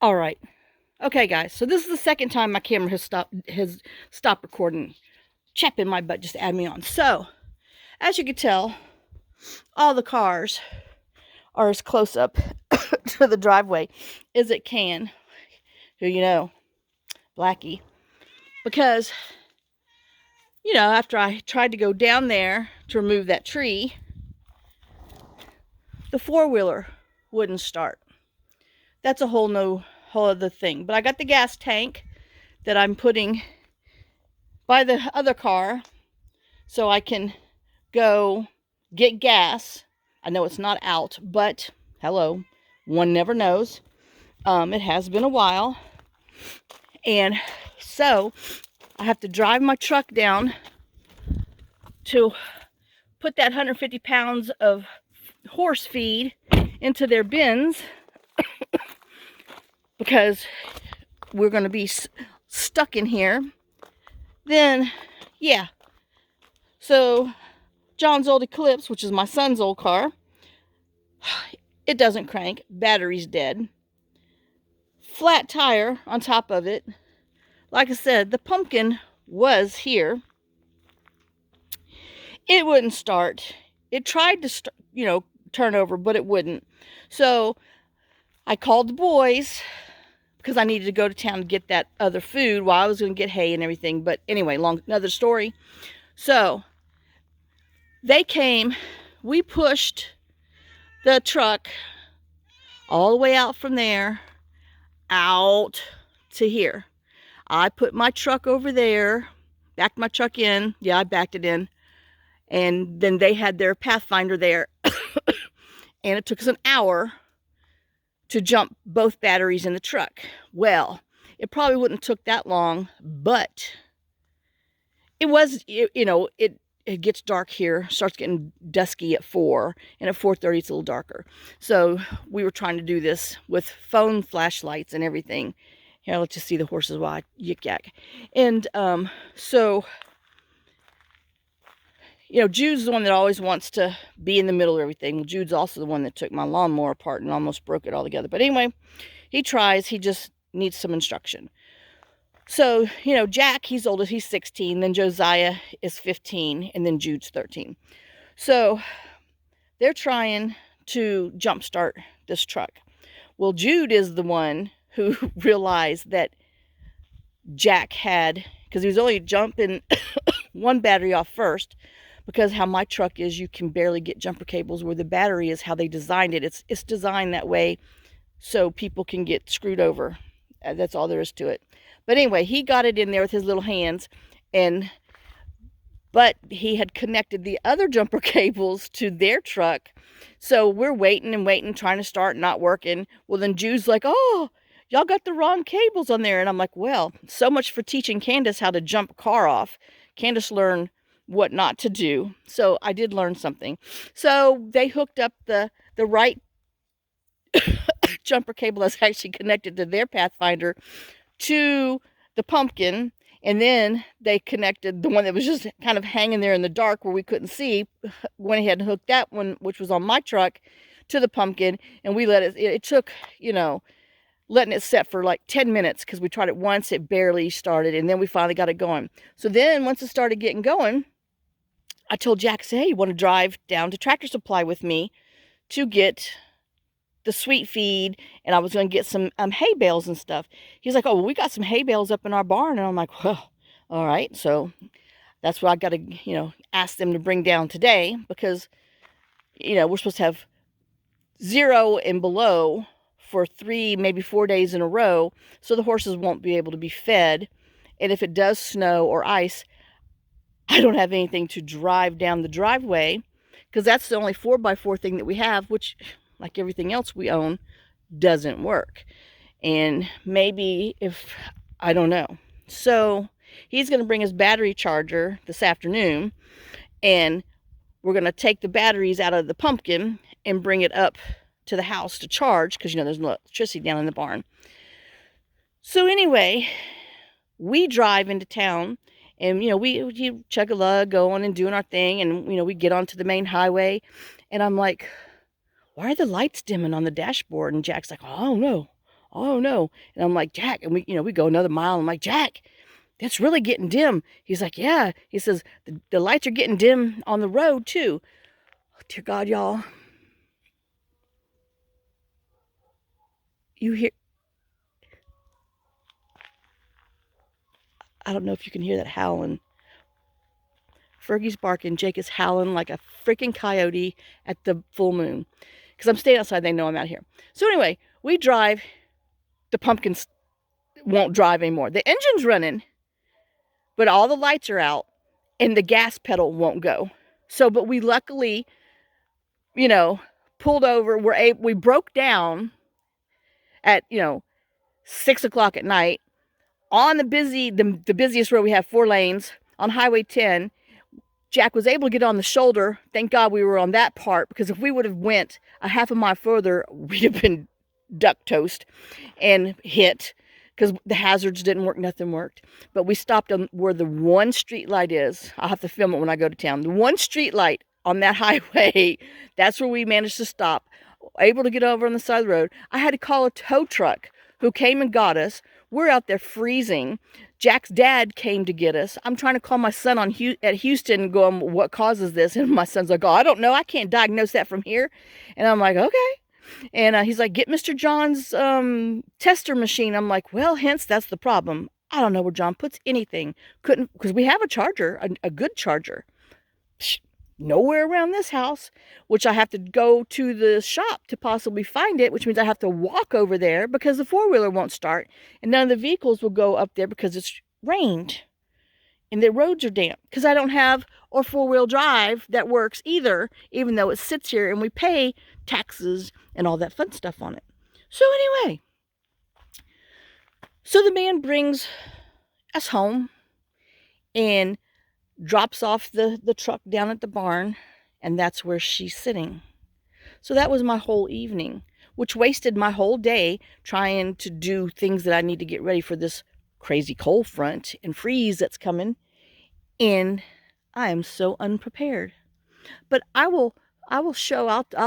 All right. Okay, guys. So this is the second time my camera has stopped recording. Chapping my butt just add me on. So, as you can tell, all the cars are as close up to the driveway as it can. Who you know, Blackie. Because, after I tried to go down there to remove that tree, the four-wheeler wouldn't start. That's a whole other thing. But I got the gas tank that I'm putting by the other car so I can go get gas. I know it's not out, but hello, one never knows. It has been a while. And so I have to drive my truck down to put that 150 pounds of horse feed into their bins because we're going to be stuck in here. Then, yeah. So John's old Eclipse, which is my son's old car, it doesn't crank. Battery's dead. Flat tire on top of it. Like I said, the pumpkin was here. It wouldn't start. It tried to, turn over, but it wouldn't. So I called the boys because I needed to go to town to get that other food while I was going to get hay and everything. But anyway, another story. So they came. We pushed the truck all the way out from there out to here. I put my truck over there, backed my truck in. Yeah, I backed it in. And then they had their Pathfinder there. And it took us an hour to jump both batteries in the truck. Well, it probably wouldn't have took that long, but it was, it gets dark here, starts getting dusky at 4, and at 4:30 it's a little darker. So we were trying to do this with phone flashlights and everything. Here, let's just see the horses while I yik yak. And so, Jude's the one that always wants to be in the middle of everything. Well, Jude's also the one that took my lawnmower apart and almost broke it all together. But anyway, he tries. He just needs some instruction. So, Jack, he's older. He's 16. Then Josiah is 15. And then Jude's 13. So they're trying to jumpstart this truck. Well, Jude is the one who realized that Jack had, because he was only jumping one battery off first, because how my truck is, you can barely get jumper cables where the battery is how they designed it. It's designed that way so people can get screwed over. That's all there is to it. But anyway, he got it in there with his little hands, but he had connected the other jumper cables to their truck. So we're waiting and waiting, trying to start, not working. Well, then Jude's like, oh, y'all got the wrong cables on there. And I'm like, well, so much for teaching Candace how to jump a car off. Candace learned what not to do. So I did learn something. So they hooked up the right jumper cable that's actually connected to their Pathfinder to the pumpkin. And then they connected the one that was just kind of hanging there in the dark where we couldn't see. Went ahead and hooked that one, which was on my truck, to the pumpkin. And we let it took, letting it set for like 10 minutes because we tried it once. It barely started. And then we finally got it going. So then once it started getting going, I told Jack, hey, you want to drive down to Tractor Supply with me to get the sweet feed, and I was going to get some hay bales and stuff. He's like, oh, well, we got some hay bales up in our barn. And I'm like, well, all right. So that's what I got to, ask them to bring down today because, we're supposed to have 0 and below for 3, maybe 4 days in a row. So the horses won't be able to be fed. And if it does snow or ice, I don't have anything to drive down the driveway because that's the only 4x4 thing that we have, which, like everything else we own, doesn't work. And maybe I don't know. So he's going to bring his battery charger this afternoon, and we're going to take the batteries out of the pumpkin and bring it up to the house to charge because, there's no electricity down in the barn. So anyway, we drive into town. And, we chug a lug, going and doing our thing. And, we get onto the main highway. And I'm like, why are the lights dimming on the dashboard? And Jack's like, oh, I don't know. Oh no. And I'm like, Jack, and we go another mile. I'm like, Jack, that's really getting dim. He's like, yeah. He says, the lights are getting dim on the road too. Oh, dear God, y'all. You hear, I don't know if you can hear that howling. Fergie's barking. Jake is howling like a freaking coyote at the full moon. Because I'm staying outside. They know I'm out here. So anyway, we drive. The pumpkins won't drive anymore. The engine's running, but all the lights are out and the gas pedal won't go. So, but we luckily, you know, pulled over. We broke down at, 6 o'clock at night on the busiest road. We have 4 lanes on Highway 10. Jack was able to get on the shoulder. Thank God we were on that part, because if we would have went a half a mile further, we'd have been duck toast and hit, because the hazards didn't work. Nothing worked. But we stopped on where the one street light is. I'll have to film it when I go to town. The one street light on that highway, that's where we managed to stop. Able to get over on the side of the road. I had to call a tow truck who came and got us. We're out there freezing. Jack's dad came to get us. I'm trying to call my son at Houston, going, what causes this? And my son's like, oh, I don't know. I can't diagnose that from here. And I'm like, okay. And he's like, get Mr. John's tester machine. I'm like, well, hence, that's the problem. I don't know where John puts anything. Couldn't, because we have a charger, a good charger. Psh, nowhere around this house, which I have to go to the shop to possibly find it, which means I have to walk over there because the four-wheeler won't start, and none of the vehicles will go up there because it's rained and the roads are damp, because I don't have a four-wheel drive that works either, even though it sits here and we pay taxes and all that fun stuff on it. So anyway, so the man brings us home and drops off the truck down at the barn, and that's where she's sitting. So that was my whole evening, which wasted my whole day trying to do things that I need to get ready for this crazy cold front and freeze that's coming. And I am so unprepared. But I'll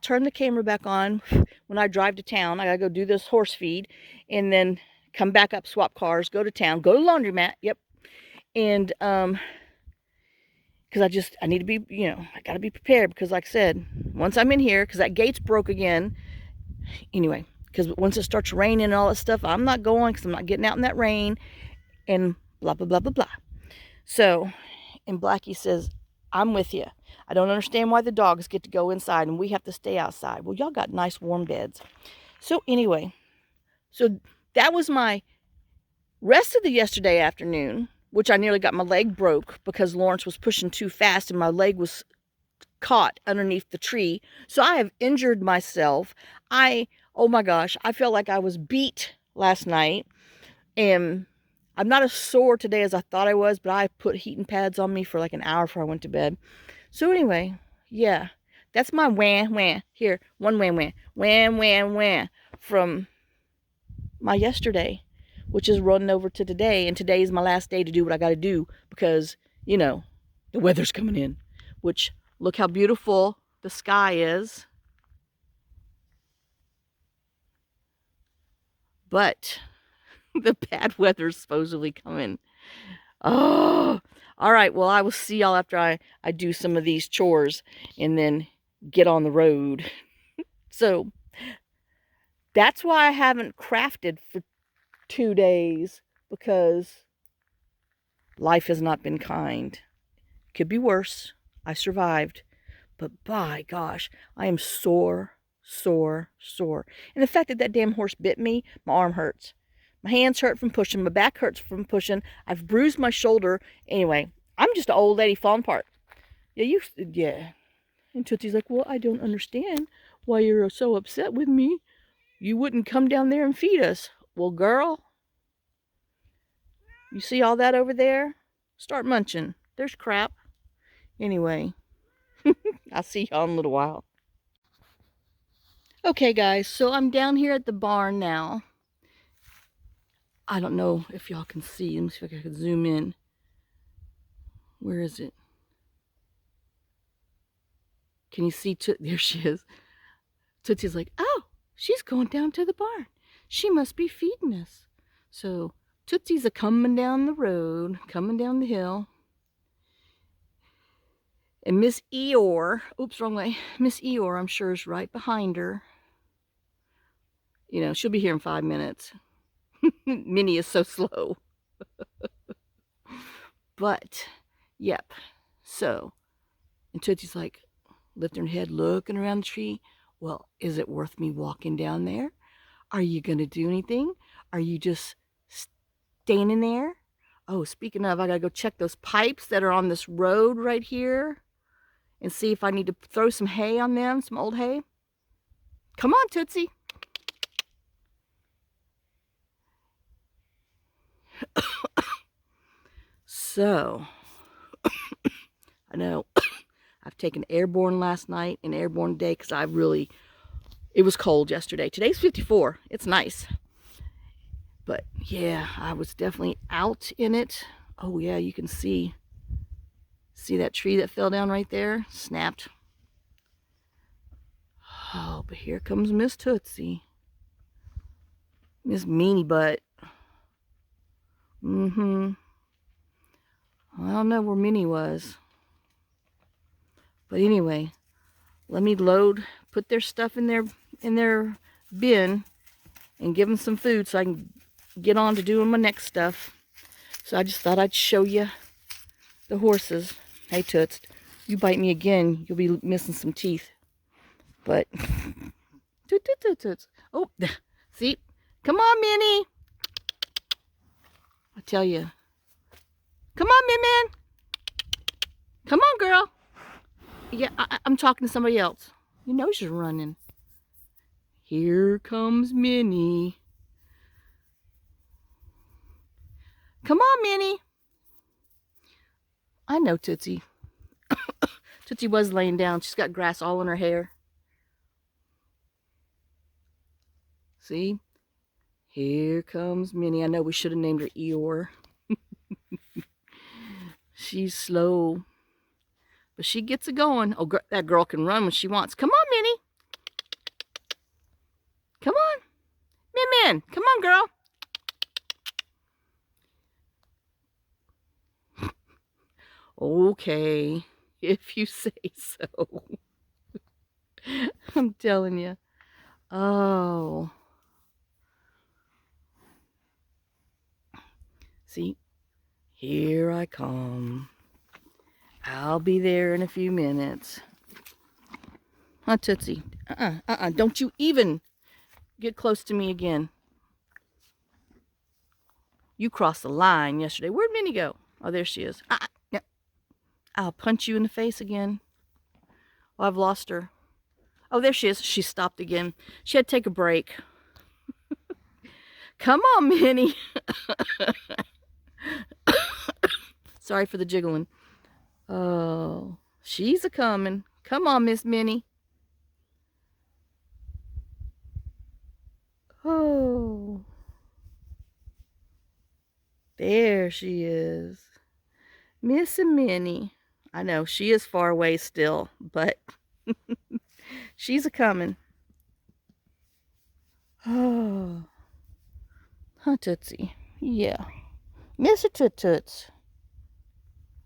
turn the camera back on when I drive to town. I gotta go do this horse feed and then come back up, swap cars, go to town, go to laundromat. Yep. And because I need to be, I got to be prepared, because like I said, once I'm in here, because that gate's broke again. Anyway, because once it starts raining and all that stuff, I'm not going, because I'm not getting out in that rain and blah, blah, blah, blah, blah. So, and Blackie says, I'm with you. I don't understand why the dogs get to go inside and we have to stay outside. Well, y'all got nice warm beds. So anyway, so that was my rest of the yesterday afternoon, which I nearly got my leg broke because Lawrence was pushing too fast and my leg was caught underneath the tree. So I have injured myself. Oh my gosh, I felt like I was beat last night. And I'm not as sore today as I thought I was, but I put heating pads on me for like an hour before I went to bed. So anyway, yeah, that's my wah. Here, one wah from my yesterday, which is running over to today. And today is my last day to do what I got to do, because, the weather's coming in, which, look how beautiful the sky is. But the bad weather's supposedly coming. Oh, all right. Well, I will see y'all after I do some of these chores and then get on the road. So that's why I haven't crafted for 2 days, because life has not been kind. Could be worse. I survived. But by gosh, I am sore. And the fact that that damn horse bit me, my arm hurts. My hands hurt from pushing. My back hurts from pushing. I've bruised my shoulder. Anyway, I'm just an old lady falling apart. Yeah. And Tootsie's like, well, I don't understand why you're so upset with me. You wouldn't come down there and feed us. Well, girl, you see all that over there? Start munching. There's crap. Anyway, I'll see y'all in a little while. Okay, guys, so I'm down here at the barn now. I don't know if y'all can see. Let me see if I can zoom in. Where is it? Can you see? There she is. Tootsie's like, oh, she's going down to the barn. She must be feeding us. So Tootsie's a coming down the road, coming down the hill. And Miss Eeyore, oops, wrong way. Miss Eeyore, I'm sure, is right behind her. You know, she'll be here in 5 minutes. Minnie is so slow. But, yep. So, and Tootsie's like lifting her head, looking around the tree. Well, is it worth me walking down there? Are you going to do anything? Are you just standing there? Oh, speaking of, I got to go check those pipes that are on this road right here and see if I need to throw some hay on them, some old hay. Come on, Tootsie. So, I know I've taken airborne last night and airborne today because it was cold yesterday. Today's 54. It's nice. But yeah, I was definitely out in it. Oh yeah, you can see that tree that fell down right there? Snapped. Oh, but here comes Miss Tootsie. Miss Meanie Butt. I don't know where Minnie was. But anyway, let me put their stuff in their bin and give them some food so I can get on to doing my next stuff. So I just thought I'd show you the horses. Hey, Toots, you bite me again, you'll be missing some teeth. But, Toots. Oh, see? Come on, Minnie. I tell you. Come on, Min. Come on, girl. Yeah, I'm talking to somebody else. Your nose is running. Here comes Minnie. Come on, Minnie. I know Tootsie. Tootsie was laying down. She's got grass all in her hair. See? Here comes Minnie. I know we should have named her Eeyore. She's slow. But she gets it going. Oh, that girl can run when she wants. Come on, Minnie. Come on. Min. Come on, girl. Okay, if you say so. I'm telling you. Oh. See? Here I come. I'll be there in a few minutes. Huh, Tootsie? Don't you even get close to me again. You crossed the line yesterday. Where'd Minnie go? Oh, there she is. Yeah. I'll punch you in the face again. Oh, I've lost her. Oh, there she is. She stopped again. She had to take a break. Come on, Minnie. Sorry for the jiggling. Oh, she's a-coming. Come on, Miss Minnie. Oh. There she is. Miss Minnie. I know, she is far away still, but she's a-coming. Oh. Huh, Tootsie? Yeah. Mr. Toots.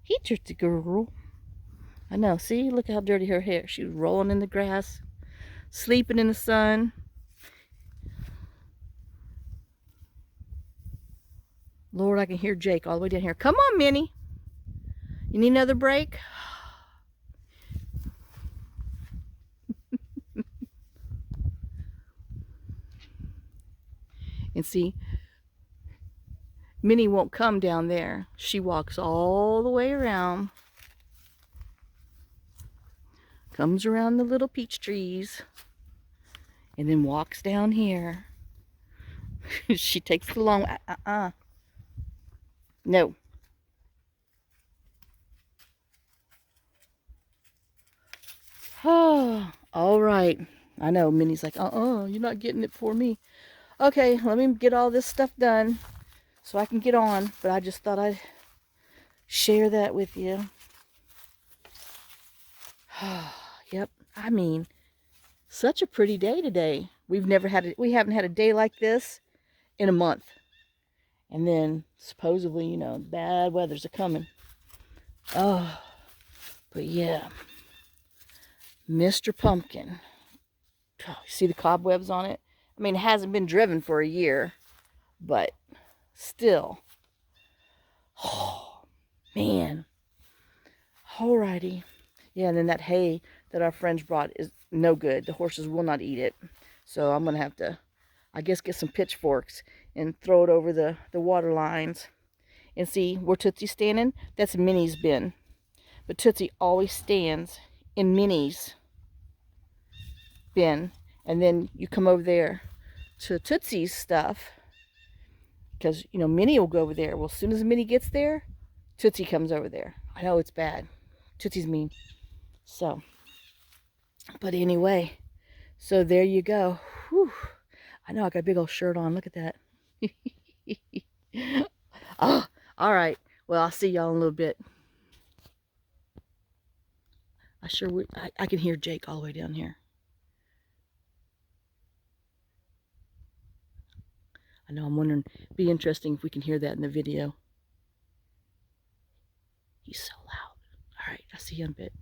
He Tootsie girl. I know, see? Look how dirty her hair. She was rolling in the grass, sleeping in the sun. Lord, I can hear Jake all the way down here. Come on, Minnie. You need another break? And see, Minnie won't come down there. She walks all the way around. Comes around the little peach trees. And then walks down here. She takes the long... No. Oh, all right. I know, Minnie's like, you're not getting it for me. Okay, let me get all this stuff done so I can get on. But I just thought I'd share that with you. Yep, I mean, Such a pretty day today. We haven't had a day like this in a month. And then supposedly, you know, bad weather's a coming. Oh, but yeah, Mr. Pumpkin. Oh, see the cobwebs on it? I mean, it hasn't been driven for a year, but still. Oh, man. Alrighty. Yeah, and then that hay that our friends brought is no good. The horses will not eat it. So I'm going to have to, I guess, get some pitchforks and throw it over the water lines. And see where Tootsie's standing? That's Minnie's bin. But Tootsie always stands in Minnie's bin. And then you come over there to Tootsie's stuff. Because, you know, Minnie will go over there. Well, as soon as Minnie gets there, Tootsie comes over there. I know it's bad. Tootsie's mean. So, but anyway, so there you go. Whew. I know I got a big old shirt on. Look at that. Oh, all right. Well, I'll see y'all in a little bit. I can hear Jake all the way down here. I know, I'm wondering, it'd be interesting if we can hear that in the video. He's so loud. All right, I'll see you in a bit.